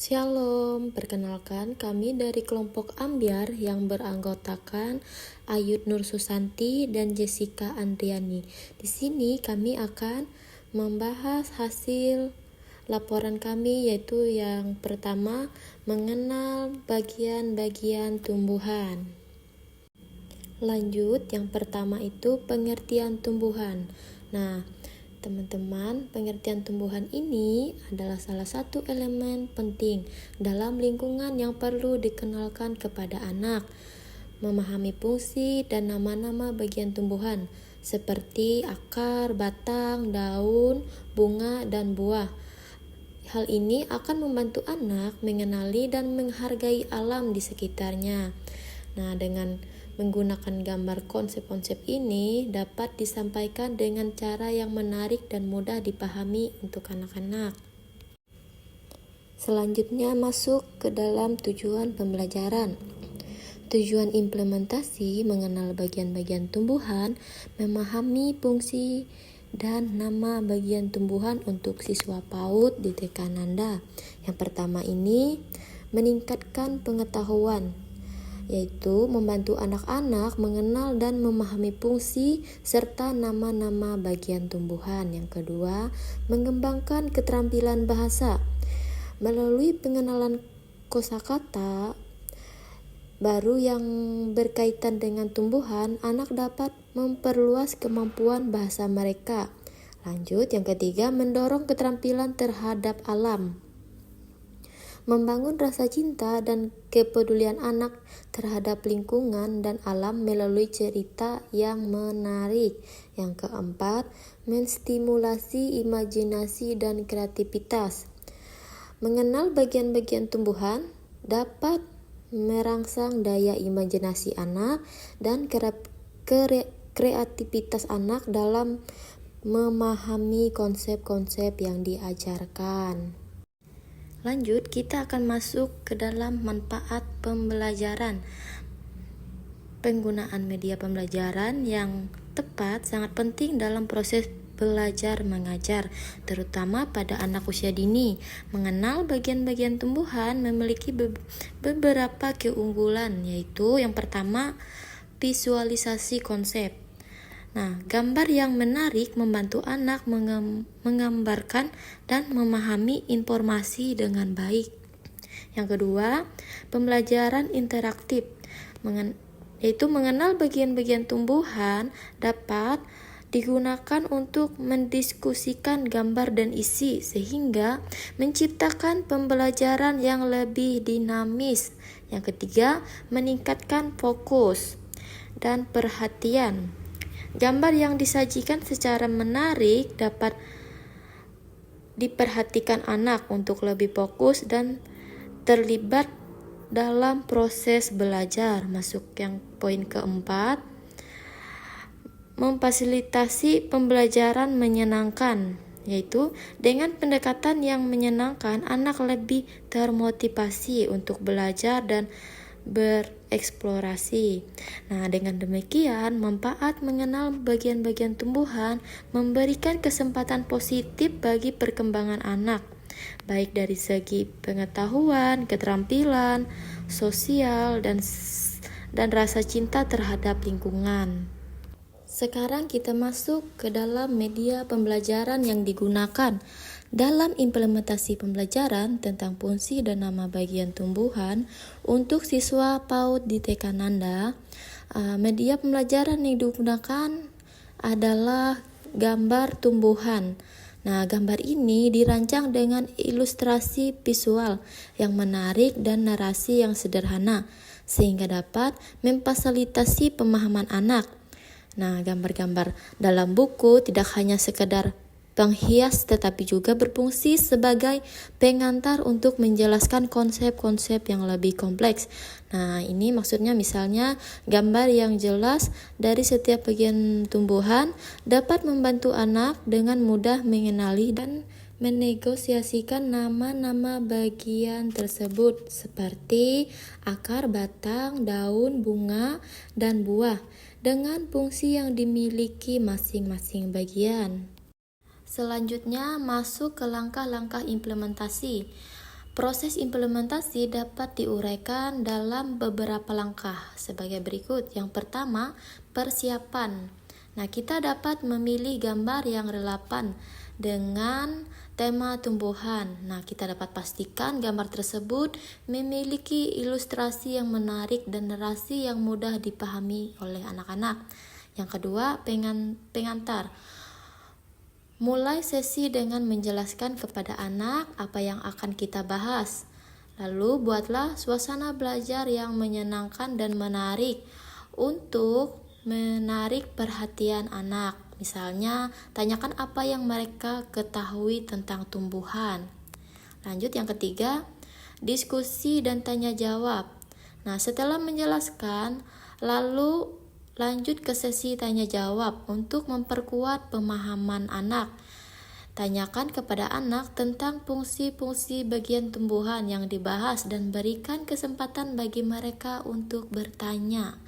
Shalom, perkenalkan kami dari kelompok Ambyar yang beranggotakan Ayud Nur Susanti dan Jessica Andriani. Di sini kami akan membahas hasil laporan kami, yaitu yang pertama, mengenal bagian-bagian tumbuhan. Lanjut, yang pertama itu pengertian tumbuhan. Nah, teman-teman, pengertian tumbuhan ini adalah salah satu elemen penting dalam lingkungan yang perlu dikenalkan kepada anak. Memahami fungsi dan nama-nama bagian tumbuhan seperti akar, batang, daun, bunga, dan buah. Hal ini akan membantu anak mengenali dan menghargai alam di sekitarnya. Nah, dengan menggunakan gambar konsep-konsep ini dapat disampaikan dengan cara yang menarik dan mudah dipahami untuk anak-anak. Selanjutnya masuk ke dalam tujuan pembelajaran. Tujuan implementasi mengenal bagian-bagian tumbuhan, memahami fungsi dan nama bagian tumbuhan untuk siswa PAUD di TK Nanda. Yang pertama ini meningkatkan pengetahuan, yaitu membantu anak-anak mengenal dan memahami fungsi serta nama-nama bagian tumbuhan. Yang kedua, mengembangkan keterampilan bahasa. Melalui pengenalan kosakata baru yang berkaitan dengan tumbuhan, anak dapat memperluas kemampuan bahasa mereka. Lanjut, yang ketiga, mendorong keterampilan terhadap alam. Membangun rasa cinta dan kepedulian anak terhadap lingkungan dan alam melalui cerita yang menarik. Yang keempat, menstimulasi imajinasi dan kreativitas. Mengenal bagian-bagian tumbuhan dapat merangsang daya imajinasi anak dan kreativitas anak dalam memahami konsep-konsep yang diajarkan. Lanjut, kita akan masuk ke dalam manfaat pembelajaran. Penggunaan media pembelajaran yang tepat sangat penting dalam proses belajar mengajar, terutama pada anak usia dini. Mengenal bagian-bagian tumbuhan memiliki beberapa keunggulan, yaitu yang pertama, visualisasi konsep. Nah, gambar yang menarik membantu anak menggambarkan dan memahami informasi dengan baik. Yang kedua, pembelajaran interaktif, yaitu mengenal bagian-bagian tumbuhan dapat digunakan untuk mendiskusikan gambar dan isi, sehingga menciptakan pembelajaran yang lebih dinamis. Yang ketiga, meningkatkan fokus dan perhatian. Gambar yang disajikan secara menarik dapat diperhatikan anak untuk lebih fokus dan terlibat dalam proses belajar. Masuk yang poin keempat, memfasilitasi pembelajaran menyenangkan, yaitu dengan pendekatan yang menyenangkan, anak lebih termotivasi untuk belajar dan bereksplorasi. Nah, dengan demikian, manfaat mengenal bagian-bagian tumbuhan memberikan kesempatan positif bagi perkembangan anak, baik dari segi pengetahuan, keterampilan, sosial, dan rasa cinta terhadap lingkungan. Sekarang kita masuk ke dalam media pembelajaran yang digunakan. Dalam implementasi pembelajaran tentang fungsi dan nama bagian tumbuhan untuk siswa PAUD di TK Nanda, media pembelajaran yang digunakan adalah gambar tumbuhan. Nah, gambar ini dirancang dengan ilustrasi visual yang menarik dan narasi yang sederhana, sehingga dapat memfasilitasi pemahaman anak. Nah, gambar-gambar dalam buku tidak hanya sekedar penghias, tetapi juga berfungsi sebagai pengantar untuk menjelaskan konsep-konsep yang lebih kompleks. Nah, ini maksudnya misalnya gambar yang jelas dari setiap bagian tumbuhan dapat membantu anak dengan mudah mengenali dan menegosiasikan nama-nama bagian tersebut seperti akar, batang, daun, bunga, dan buah dengan fungsi yang dimiliki masing-masing bagian. Selanjutnya masuk ke langkah-langkah implementasi. Proses implementasi dapat diuraikan dalam beberapa langkah sebagai berikut. Yang pertama, persiapan. Nah, kita dapat memilih gambar yang relevan dengan tema tumbuhan. Nah, kita dapat pastikan gambar tersebut memiliki ilustrasi yang menarik dan narasi yang mudah dipahami oleh anak-anak. Yang kedua, pengantar. Mulai sesi dengan menjelaskan kepada anak apa yang akan kita bahas. Lalu buatlah suasana belajar yang menyenangkan dan menarik untuk menarik perhatian anak. Misalnya, tanyakan apa yang mereka ketahui tentang tumbuhan. Lanjut yang ketiga, diskusi dan tanya jawab. Nah, setelah menjelaskan, lalu lanjut ke sesi tanya jawab untuk memperkuat pemahaman anak. Tanyakan kepada anak tentang fungsi-fungsi bagian tumbuhan yang dibahas dan berikan kesempatan bagi mereka untuk bertanya.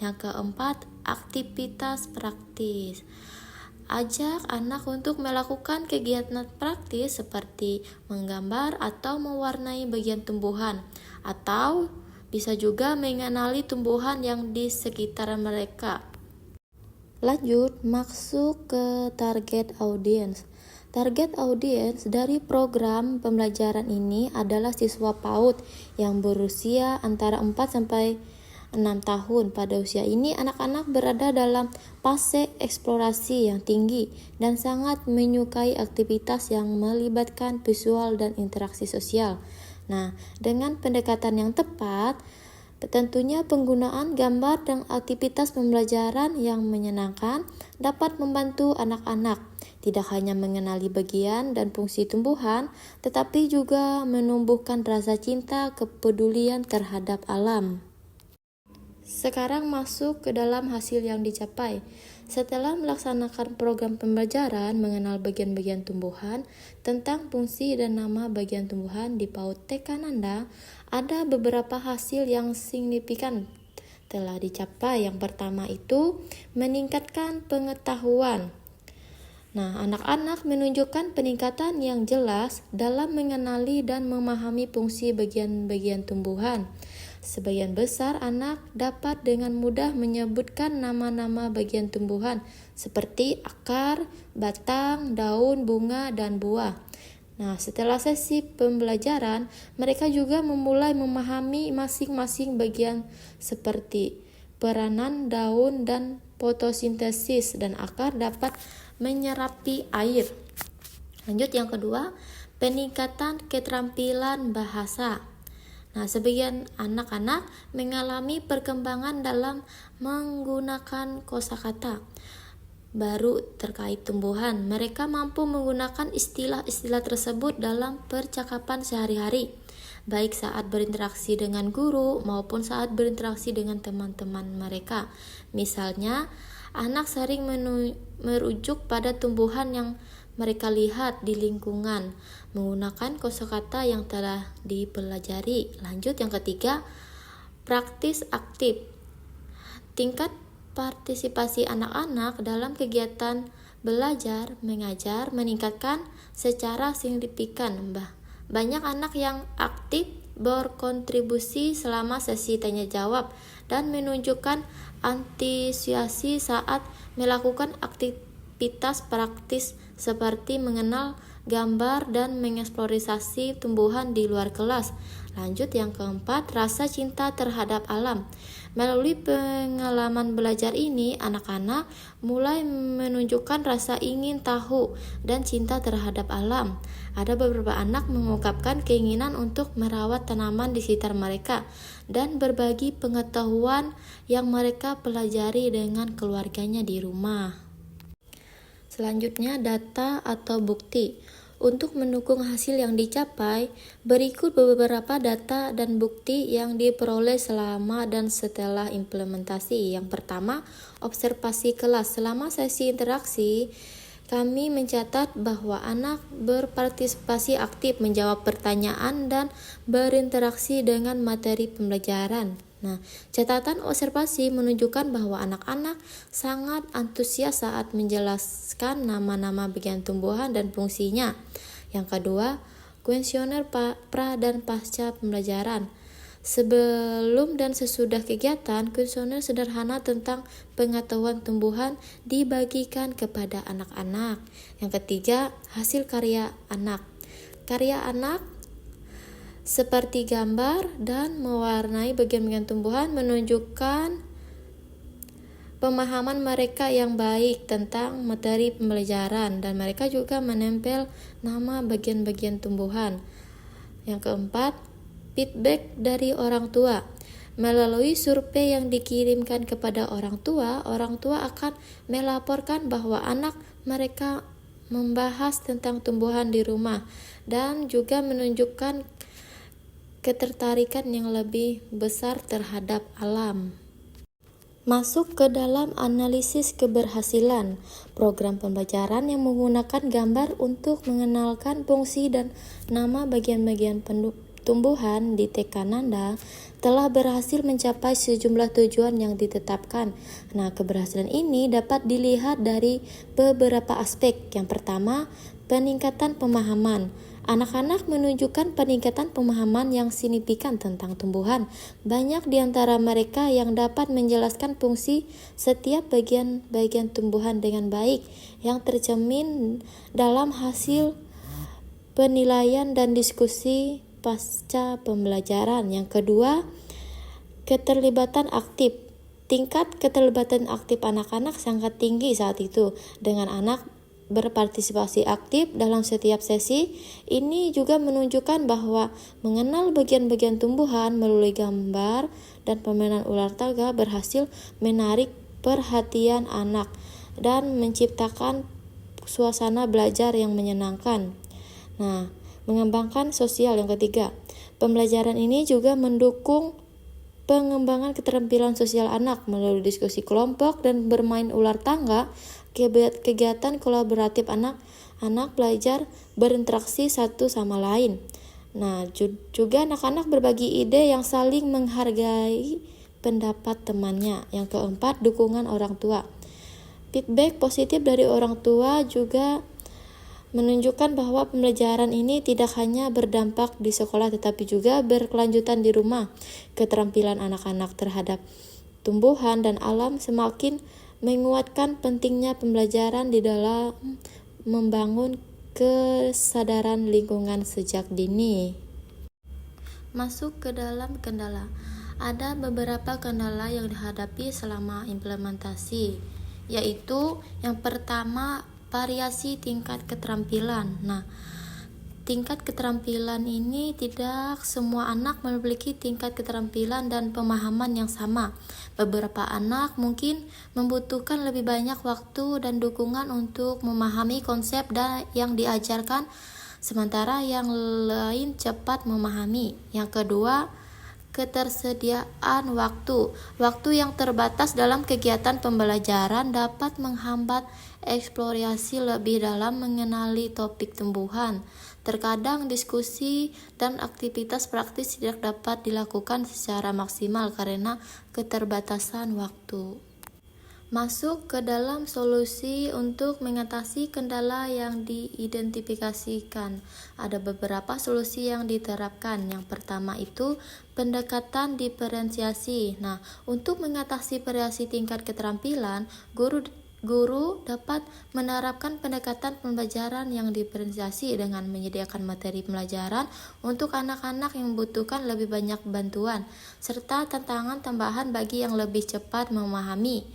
Yang keempat, aktivitas praktis. Ajak anak untuk melakukan kegiatan praktis seperti menggambar atau mewarnai bagian tumbuhan, atau bisa juga mengenali tumbuhan yang di sekitar mereka. Lanjut, masuk ke target audience. Target audience dari program pembelajaran ini adalah siswa PAUD yang berusia antara 4 sampai 6 tahun. Pada usia ini, anak-anak berada dalam fase eksplorasi yang tinggi dan sangat menyukai aktivitas yang melibatkan visual dan interaksi sosial. Nah, dengan pendekatan yang tepat, tentunya penggunaan gambar dan aktivitas pembelajaran yang menyenangkan dapat membantu anak-anak tidak hanya mengenali bagian dan fungsi tumbuhan, tetapi juga menumbuhkan rasa cinta kepedulian terhadap alam. Sekarang masuk ke dalam hasil yang dicapai. Setelah melaksanakan program pembelajaran mengenal bagian-bagian tumbuhan tentang fungsi dan nama bagian tumbuhan di PAUD TK Nanda, ada beberapa hasil yang signifikan telah dicapai. Yang pertama itu meningkatkan pengetahuan. Nah, anak-anak menunjukkan peningkatan yang jelas dalam mengenali dan memahami fungsi bagian-bagian tumbuhan. Sebagian besar anak dapat dengan mudah menyebutkan nama-nama bagian tumbuhan seperti akar, batang, daun, bunga, dan buah. Nah, setelah sesi pembelajaran, mereka juga memulai memahami masing-masing bagian seperti peranan daun dan fotosintesis, dan akar dapat menyerapi air. Lanjut yang kedua, peningkatan keterampilan bahasa. Nah, sebagian anak-anak mengalami perkembangan dalam menggunakan kosakata baru terkait tumbuhan. Mereka mampu menggunakan istilah-istilah tersebut dalam percakapan sehari-hari, baik saat berinteraksi dengan guru maupun saat berinteraksi dengan teman-teman mereka. Misalnya, anak sering merujuk pada tumbuhan yang mereka lihat di lingkungan menggunakan kosakata yang telah dipelajari. Lanjut yang ketiga, praktis aktif. Tingkat partisipasi anak-anak dalam kegiatan belajar mengajar meningkatkan secara signifikan. Banyak anak yang aktif berkontribusi selama sesi tanya jawab dan menunjukkan antusiasi saat melakukan aktivitas praktis seperti mengenal gambar dan mengeksplorasi tumbuhan di luar kelas. Lanjut yang keempat, rasa cinta terhadap alam. Melalui pengalaman belajar ini, anak-anak mulai menunjukkan rasa ingin tahu dan cinta terhadap alam. Ada beberapa anak mengungkapkan keinginan untuk merawat tanaman di sekitar mereka dan berbagi pengetahuan yang mereka pelajari dengan keluarganya di rumah. Selanjutnya, data atau bukti. Untuk mendukung hasil yang dicapai, berikut beberapa data dan bukti yang diperoleh selama dan setelah implementasi. Yang pertama, observasi kelas. Selama sesi interaksi, kami mencatat bahwa anak berpartisipasi aktif, menjawab pertanyaan, dan berinteraksi dengan materi pembelajaran. Nah, catatan observasi menunjukkan bahwa anak-anak sangat antusias saat menjelaskan nama-nama bagian tumbuhan dan fungsinya. Yang kedua, kuesioner pra dan pasca pembelajaran. Sebelum dan sesudah kegiatan, kuesioner sederhana tentang pengetahuan tumbuhan dibagikan kepada anak-anak. Yang ketiga, hasil karya anak. Karya anak seperti gambar dan mewarnai bagian-bagian tumbuhan menunjukkan pemahaman mereka yang baik tentang materi pembelajaran, dan mereka juga menempel nama bagian-bagian tumbuhan. Yang keempat, feedback dari orang tua. Melalui survei yang dikirimkan kepada orang tua akan melaporkan bahwa anak mereka membahas tentang tumbuhan di rumah dan juga menunjukkan ketertarikan yang lebih besar terhadap alam. Masuk ke dalam analisis keberhasilan. Program pembelajaran yang menggunakan gambar untuk mengenalkan fungsi dan nama bagian-bagian tumbuhan di TK Nanda telah berhasil mencapai sejumlah tujuan yang ditetapkan. Nah, keberhasilan ini dapat dilihat dari beberapa aspek. Yang pertama, peningkatan pemahaman. Anak-anak menunjukkan peningkatan pemahaman yang signifikan tentang tumbuhan. Banyak di antara mereka yang dapat menjelaskan fungsi setiap bagian-bagian tumbuhan dengan baik, yang tercermin dalam hasil penilaian dan diskusi pasca pembelajaran. Yang kedua, keterlibatan aktif. Tingkat keterlibatan aktif anak-anak sangat tinggi saat itu, dengan anak berpartisipasi aktif dalam setiap sesi. Ini juga menunjukkan bahwa mengenal bagian-bagian tumbuhan melalui gambar dan permainan ular tangga berhasil menarik perhatian anak dan menciptakan suasana belajar yang menyenangkan. Nah, mengembangkan sosial. Yang ketiga, pembelajaran ini juga mendukung pengembangan keterampilan sosial anak melalui diskusi kelompok dan bermain ular tangga. Kegiatan kolaboratif anak-anak belajar berinteraksi satu sama lain. Nah, juga anak-anak berbagi ide yang saling menghargai pendapat temannya. Yang keempat, dukungan orang tua. Feedback positif dari orang tua juga menunjukkan bahwa pembelajaran ini tidak hanya berdampak di sekolah tetapi juga berkelanjutan di rumah. Keterampilan anak-anak terhadap tumbuhan dan alam semakin menguatkan pentingnya pembelajaran di dalam membangun kesadaran lingkungan sejak dini. Masuk ke dalam kendala. Ada beberapa kendala yang dihadapi selama implementasi, yaitu yang pertama, variasi tingkat keterampilan. Nah, tingkat keterampilan ini tidak semua anak memiliki tingkat keterampilan dan pemahaman yang sama. Beberapa anak mungkin membutuhkan lebih banyak waktu dan dukungan untuk memahami konsep yang diajarkan, sementara yang lain cepat memahami. Yang kedua, ketersediaan waktu. Waktu yang terbatas dalam kegiatan pembelajaran dapat menghambat eksplorasi lebih dalam mengenali topik tumbuhan. Terkadang diskusi dan aktivitas praktis tidak dapat dilakukan secara maksimal karena keterbatasan waktu. Masuk ke dalam solusi untuk mengatasi kendala yang diidentifikasikan. Ada beberapa solusi yang diterapkan. Yang pertama itu pendekatan diferensiasi. Nah, untuk mengatasi variasi tingkat keterampilan, guru dapat menerapkan pendekatan pembelajaran yang diferensiasi dengan menyediakan materi pembelajaran untuk anak-anak yang membutuhkan lebih banyak bantuan, serta tantangan tambahan bagi yang lebih cepat memahami.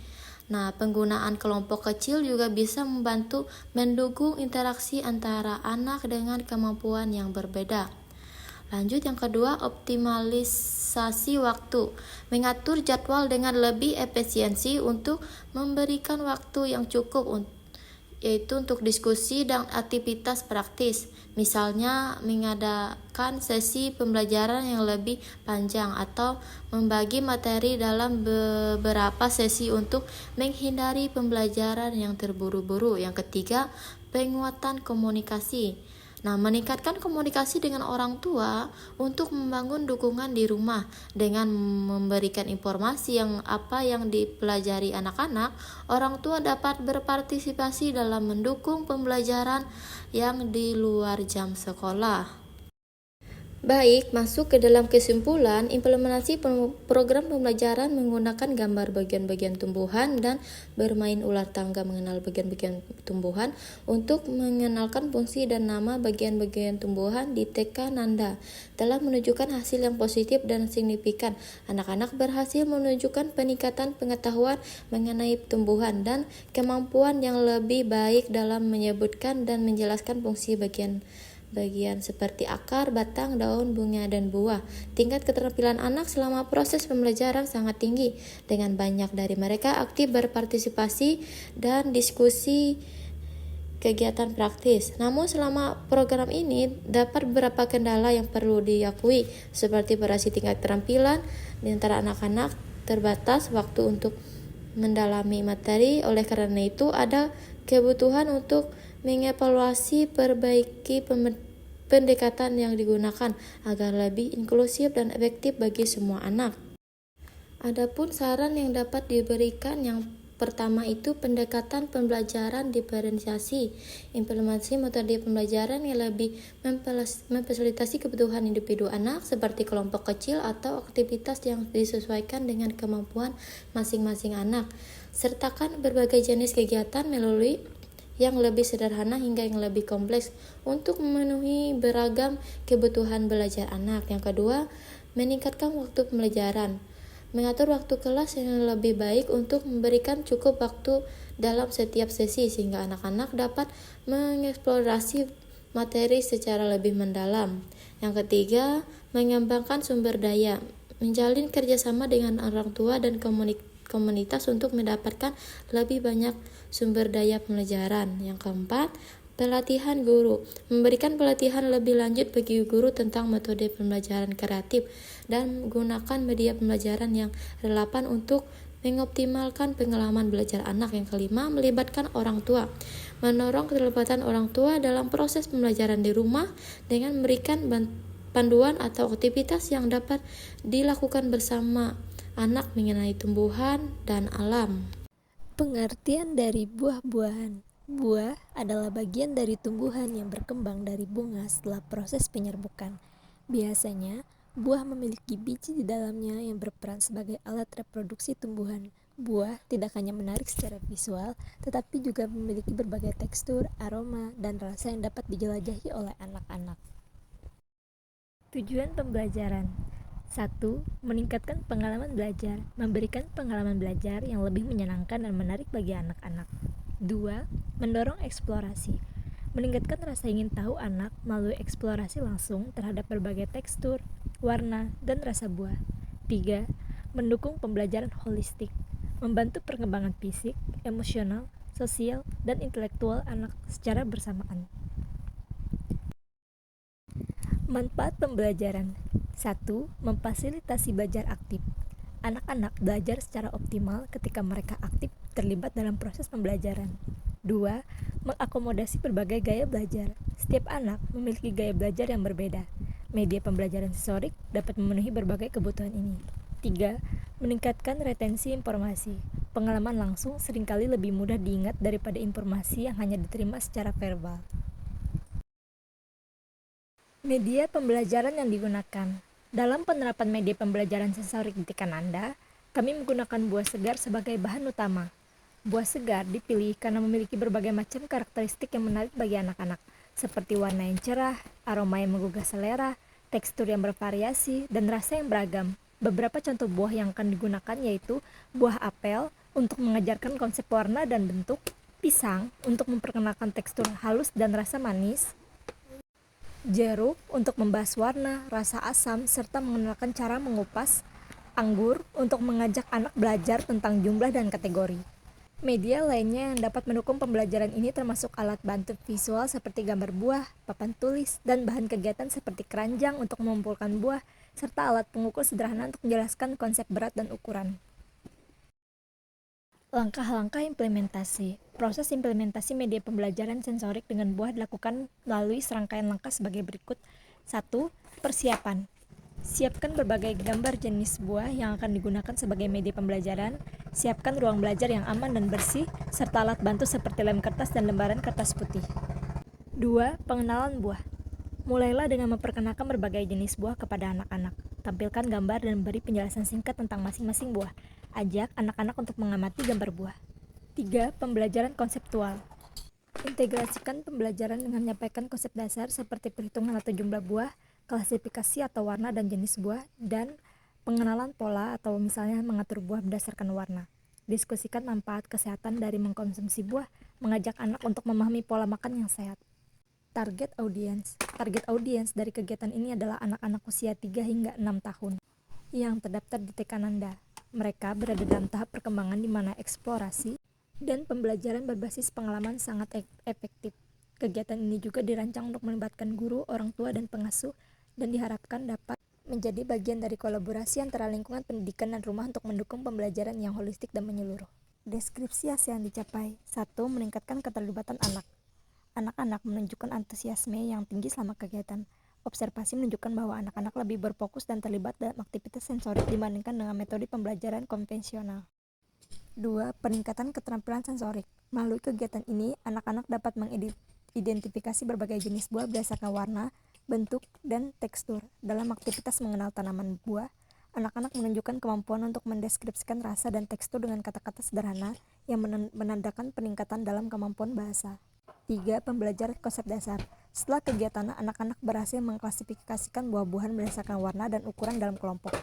Nah, penggunaan kelompok kecil juga bisa membantu mendukung interaksi antara anak dengan kemampuan yang berbeda. Lanjut, yang kedua, optimalisasi waktu. Mengatur jadwal dengan lebih efisiensi untuk memberikan waktu yang cukup, yaitu untuk diskusi dan aktivitas praktis. Misalnya, mengadakan sesi pembelajaran yang lebih panjang atau membagi materi dalam beberapa sesi untuk menghindari pembelajaran yang terburu-buru. Yang ketiga, penguatan komunikasi. Nah, meningkatkan komunikasi dengan orang tua untuk membangun dukungan di rumah dengan memberikan informasi apa yang dipelajari anak-anak. Orang tua dapat berpartisipasi dalam mendukung pembelajaran yang di luar jam sekolah. Baik, masuk ke dalam kesimpulan, implementasi program pembelajaran menggunakan gambar bagian-bagian tumbuhan dan bermain ular tangga mengenal bagian-bagian tumbuhan untuk mengenalkan fungsi dan nama bagian-bagian tumbuhan di TK Nanda telah menunjukkan hasil yang positif dan signifikan. Anak-anak berhasil menunjukkan peningkatan pengetahuan mengenai tumbuhan dan kemampuan yang lebih baik dalam menyebutkan dan menjelaskan fungsi bagian seperti akar, batang, daun, bunga, dan buah. Tingkat keterampilan anak selama proses pembelajaran sangat tinggi, dengan banyak dari mereka aktif berpartisipasi dan diskusi kegiatan praktis. Namun selama program ini dapat beberapa kendala yang perlu diakui, seperti variasi tingkat keterampilan di antara anak-anak, terbatas waktu untuk mendalami materi. Oleh karena itu ada kebutuhan untuk mengevaluasi perbaiki pendekatan yang digunakan agar lebih inklusif dan efektif bagi semua anak. Adapun saran yang dapat diberikan, yang pertama itu pendekatan pembelajaran diferensiasi. Implementasi metode pembelajaran yang lebih memfasilitasi kebutuhan individu anak seperti kelompok kecil atau aktivitas yang disesuaikan dengan kemampuan masing-masing anak. Sertakan berbagai jenis kegiatan melalui yang lebih sederhana hingga yang lebih kompleks untuk memenuhi beragam kebutuhan belajar anak. Yang kedua, meningkatkan waktu pembelajaran. Mengatur waktu kelas yang lebih baik untuk memberikan cukup waktu dalam setiap sesi sehingga anak-anak dapat mengeksplorasi materi secara lebih mendalam. Yang ketiga, mengembangkan sumber daya. Menjalin kerjasama dengan orang tua dan komunitas untuk mendapatkan lebih banyak sumber daya pembelajaran. Yang keempat, pelatihan guru. Memberikan pelatihan lebih lanjut bagi guru tentang metode pembelajaran kreatif dan menggunakan media pembelajaran yang relevan untuk mengoptimalkan pengalaman belajar anak. Yang kelima, melibatkan orang tua. Mendorong keterlibatan orang tua dalam proses pembelajaran di rumah dengan memberikan panduan atau aktivitas yang dapat dilakukan bersama anak mengenai tumbuhan dan alam. Pengertian dari buah-buahan. Buah adalah bagian dari tumbuhan yang berkembang dari bunga setelah proses penyerbukan. Biasanya, buah memiliki biji di dalamnya yang berperan sebagai alat reproduksi tumbuhan. Buah tidak hanya menarik secara visual, tetapi juga memiliki berbagai tekstur, aroma, dan rasa yang dapat dijelajahi oleh anak-anak. Tujuan pembelajaran. 1. Meningkatkan pengalaman belajar, memberikan pengalaman belajar yang lebih menyenangkan dan menarik bagi anak-anak. 2. Mendorong eksplorasi, meningkatkan rasa ingin tahu anak melalui eksplorasi langsung terhadap berbagai tekstur, warna, dan rasa buah. 3. Mendukung pembelajaran holistik, membantu perkembangan fisik, emosional, sosial, dan intelektual anak secara bersamaan. Manfaat pembelajaran. 1. Memfasilitasi belajar aktif. Anak-anak belajar secara optimal ketika mereka aktif terlibat dalam proses pembelajaran. 2. Mengakomodasi berbagai gaya belajar. Setiap anak memiliki gaya belajar yang berbeda. Media pembelajaran sensorik dapat memenuhi berbagai kebutuhan ini. 3. Meningkatkan retensi informasi. Pengalaman langsung seringkali lebih mudah diingat daripada informasi yang hanya diterima secara verbal. Media pembelajaran yang digunakan. Dalam penerapan media pembelajaran sensorik di TK Nanda, kami menggunakan buah segar sebagai bahan utama. Buah segar dipilih karena memiliki berbagai macam karakteristik yang menarik bagi anak-anak, seperti warna yang cerah, aroma yang menggugah selera, tekstur yang bervariasi, dan rasa yang beragam. Beberapa contoh buah yang akan digunakan yaitu buah apel untuk mengajarkan konsep warna dan bentuk, pisang untuk memperkenalkan tekstur halus dan rasa manis, jeruk untuk membahas warna, rasa asam, serta mengenalkan cara mengupas, anggur untuk mengajak anak belajar tentang jumlah dan kategori. Media lainnya yang dapat mendukung pembelajaran ini termasuk alat bantu visual seperti gambar buah, papan tulis, dan bahan kegiatan seperti keranjang untuk mengumpulkan buah, serta alat pengukur sederhana untuk menjelaskan konsep berat dan ukuran. Langkah-langkah implementasi. Proses implementasi media pembelajaran sensorik dengan buah dilakukan melalui serangkaian langkah sebagai berikut. 1. Persiapan. Siapkan berbagai gambar jenis buah yang akan digunakan sebagai media pembelajaran. Siapkan ruang belajar yang aman dan bersih, serta alat bantu seperti lem kertas dan lembaran kertas putih. 2. Pengenalan buah. Mulailah dengan memperkenalkan berbagai jenis buah kepada anak-anak. Tampilkan gambar dan beri penjelasan singkat tentang masing-masing buah. Ajak anak-anak untuk mengamati gambar buah. 3. Pembelajaran konseptual. Integrasikan pembelajaran dengan menyampaikan konsep dasar seperti perhitungan atau jumlah buah, klasifikasi atau warna dan jenis buah, dan pengenalan pola atau misalnya mengatur buah berdasarkan warna. Diskusikan manfaat kesehatan dari mengkonsumsi buah, mengajak anak untuk memahami pola makan yang sehat. Target audiens. Target audiens dari kegiatan ini adalah anak-anak usia 3 hingga 6 tahun yang terdaftar di Tekananda. Mereka berada dalam tahap perkembangan di mana eksplorasi dan pembelajaran berbasis pengalaman sangat efektif. Kegiatan ini juga dirancang untuk melibatkan guru, orang tua, dan pengasuh, dan diharapkan dapat menjadi bagian dari kolaborasi antara lingkungan pendidikan dan rumah untuk mendukung pembelajaran yang holistik dan menyeluruh. Deskripsi hasil yang dicapai. 1. Meningkatkan keterlibatan anak. Anak-anak menunjukkan antusiasme yang tinggi selama kegiatan. Observasi menunjukkan bahwa anak-anak lebih berfokus dan terlibat dalam aktivitas sensorik dibandingkan dengan metode pembelajaran konvensional. 2. Peningkatan keterampilan sensorik. Melalui kegiatan ini, anak-anak dapat mengidentifikasi berbagai jenis buah berdasarkan warna, bentuk, dan tekstur. Dalam aktivitas mengenal tanaman buah, anak-anak menunjukkan kemampuan untuk mendeskripsikan rasa dan tekstur dengan kata-kata sederhana yang menandakan peningkatan dalam kemampuan bahasa. 3. Pembelajaran konsep dasar. Setelah kegiatan, anak-anak berhasil mengklasifikasikan buah-buahan berdasarkan warna dan ukuran dalam kelompok.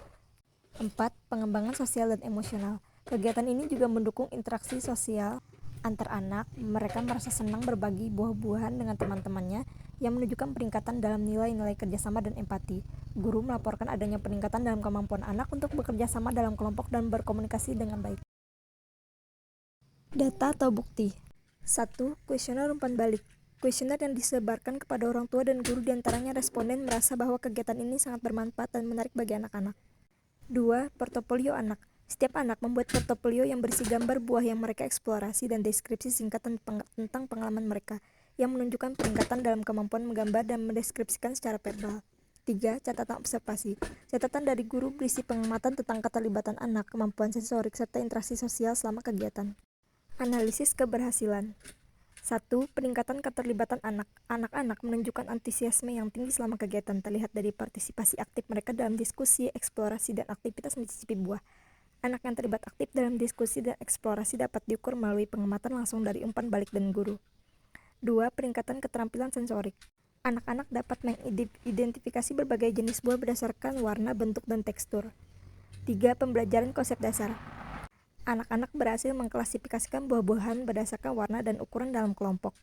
4. Pengembangan sosial dan emosional. Kegiatan ini juga mendukung interaksi sosial antar anak. Mereka merasa senang berbagi buah-buahan dengan teman-temannya yang menunjukkan peningkatan dalam nilai-nilai kerjasama dan empati. Guru melaporkan adanya peningkatan dalam kemampuan anak untuk bekerja sama dalam kelompok dan berkomunikasi dengan baik. Data atau bukti. 1. Kuesioner umpan balik. Kuesioner yang disebarkan kepada orang tua dan guru, diantaranya responden merasa bahwa kegiatan ini sangat bermanfaat dan menarik bagi anak-anak. 2. Portofolio anak. Setiap anak membuat portofolio yang berisi gambar buah yang mereka eksplorasi dan deskripsi singkat tentang pengalaman mereka, yang menunjukkan peningkatan dalam kemampuan menggambar dan mendeskripsikan secara verbal. 3. Catatan observasi. Catatan dari guru berisi pengamatan tentang keterlibatan anak, kemampuan sensorik, serta interaksi sosial selama kegiatan. Analisis keberhasilan. 1. Peningkatan keterlibatan anak. Anak-anak menunjukkan antusiasme yang tinggi selama kegiatan, terlihat dari partisipasi aktif mereka dalam diskusi, eksplorasi, dan aktivitas mencicipi buah. Anak yang terlibat aktif dalam diskusi dan eksplorasi dapat diukur melalui pengamatan langsung dari umpan balik dan guru. 2. Peningkatan keterampilan sensorik. Anak-anak dapat mengidentifikasi berbagai jenis buah berdasarkan warna, bentuk, dan tekstur. 3. Pembelajaran konsep dasar. Anak-anak berhasil mengklasifikasikan buah-buahan berdasarkan warna dan ukuran dalam kelompok.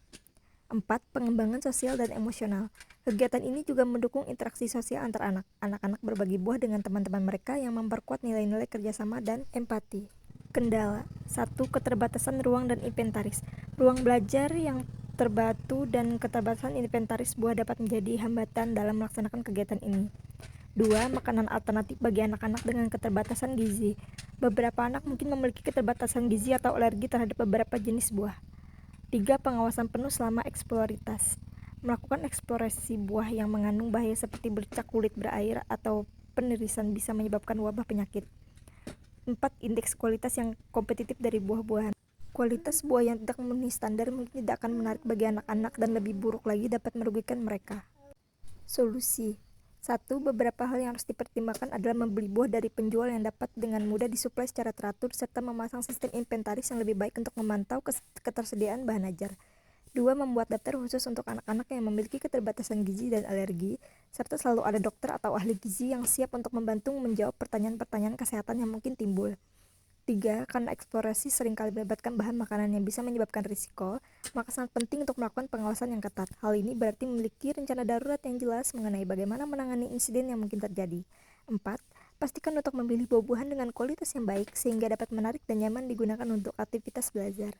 4. Pengembangan sosial dan emosional. Kegiatan ini juga mendukung interaksi sosial antar anak. Anak-anak berbagi buah dengan teman-teman mereka yang memperkuat nilai-nilai kerjasama dan empati. Kendala. 1. Keterbatasan ruang dan inventaris. Ruang belajar yang terbatu dan keterbatasan inventaris buah dapat menjadi hambatan dalam melaksanakan kegiatan ini. 2. Makanan alternatif bagi anak-anak dengan keterbatasan gizi. Beberapa anak mungkin memiliki keterbatasan gizi atau alergi terhadap beberapa jenis buah. 3. Pengawasan penuh selama eksploritas. Melakukan eksplorasi buah yang mengandung bahaya seperti bercak kulit berair atau penirisan bisa menyebabkan wabah penyakit. 4. Indeks kualitas yang kompetitif dari buah-buahan. Kualitas buah yang tidak memenuhi standar mungkin tidak akan menarik bagi anak-anak dan lebih buruk lagi dapat merugikan mereka. Solusi. 1. Beberapa hal yang harus dipertimbangkan adalah membeli buah dari penjual yang dapat dengan mudah disuplai secara teratur, serta memasang sistem inventaris yang lebih baik untuk memantau ketersediaan bahan ajar. 2. Membuat daftar khusus untuk anak-anak yang memiliki keterbatasan gizi dan alergi, serta selalu ada dokter atau ahli gizi yang siap untuk membantu menjawab pertanyaan-pertanyaan kesehatan yang mungkin timbul. 3. Karena eksplorasi seringkali melibatkan bahan makanan yang bisa menyebabkan risiko, maka sangat penting untuk melakukan pengawasan yang ketat. Hal ini berarti memiliki rencana darurat yang jelas mengenai bagaimana menangani insiden yang mungkin terjadi. 4. Pastikan untuk memilih buah-buahan dengan kualitas yang baik sehingga dapat menarik dan nyaman digunakan untuk aktivitas belajar.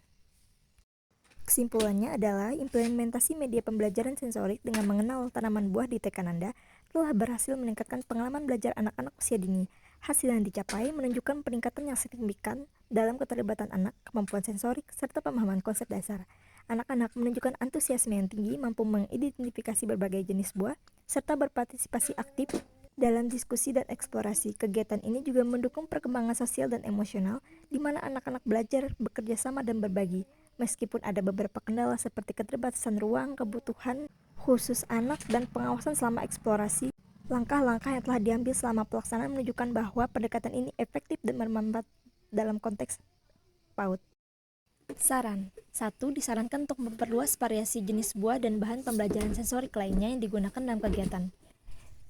Kesimpulannya adalah implementasi media pembelajaran sensorik dengan mengenal tanaman buah di Tekananda telah berhasil meningkatkan pengalaman belajar anak-anak usia dini. Hasil yang dicapai menunjukkan peningkatan yang signifikan dalam keterlibatan anak, kemampuan sensorik, serta pemahaman konsep dasar. Anak-anak menunjukkan antusiasme yang tinggi, mampu mengidentifikasi berbagai jenis buah, serta berpartisipasi aktif dalam diskusi dan eksplorasi. Kegiatan ini juga mendukung perkembangan sosial dan emosional, di mana anak-anak belajar bekerja sama dan berbagi. Meskipun ada beberapa kendala seperti keterbatasan ruang, kebutuhan khusus anak, dan pengawasan selama eksplorasi. Langkah-langkah yang telah diambil selama pelaksanaan menunjukkan bahwa pendekatan ini efektif dan bermanfaat dalam konteks PAUD. Saran 1. Disarankan untuk memperluas variasi jenis buah dan bahan pembelajaran sensorik lainnya yang digunakan dalam kegiatan.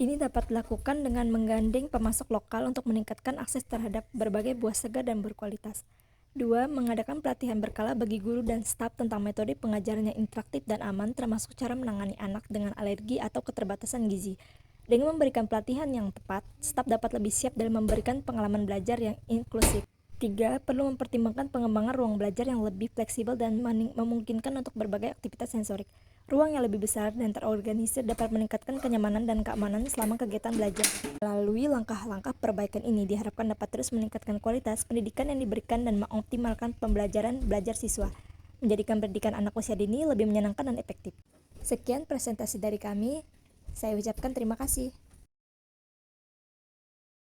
Ini dapat dilakukan dengan menggandeng pemasok lokal untuk meningkatkan akses terhadap berbagai buah segar dan berkualitas. 2. Mengadakan pelatihan berkala bagi guru dan staf tentang metode pengajaran yang interaktif dan aman, termasuk cara menangani anak dengan alergi atau keterbatasan gizi. Dengan memberikan pelatihan yang tepat, staf dapat lebih siap dalam memberikan pengalaman belajar yang inklusif. 3. Perlu mempertimbangkan pengembangan ruang belajar yang lebih fleksibel dan memungkinkan untuk berbagai aktivitas sensorik. Ruang yang lebih besar dan terorganisir dapat meningkatkan kenyamanan dan keamanan selama kegiatan belajar. Melalui langkah-langkah perbaikan ini diharapkan dapat terus meningkatkan kualitas pendidikan yang diberikan dan mengoptimalkan pembelajaran belajar siswa, menjadikan pendidikan anak usia dini lebih menyenangkan dan efektif. Sekian presentasi dari kami. Saya ucapkan terima kasih.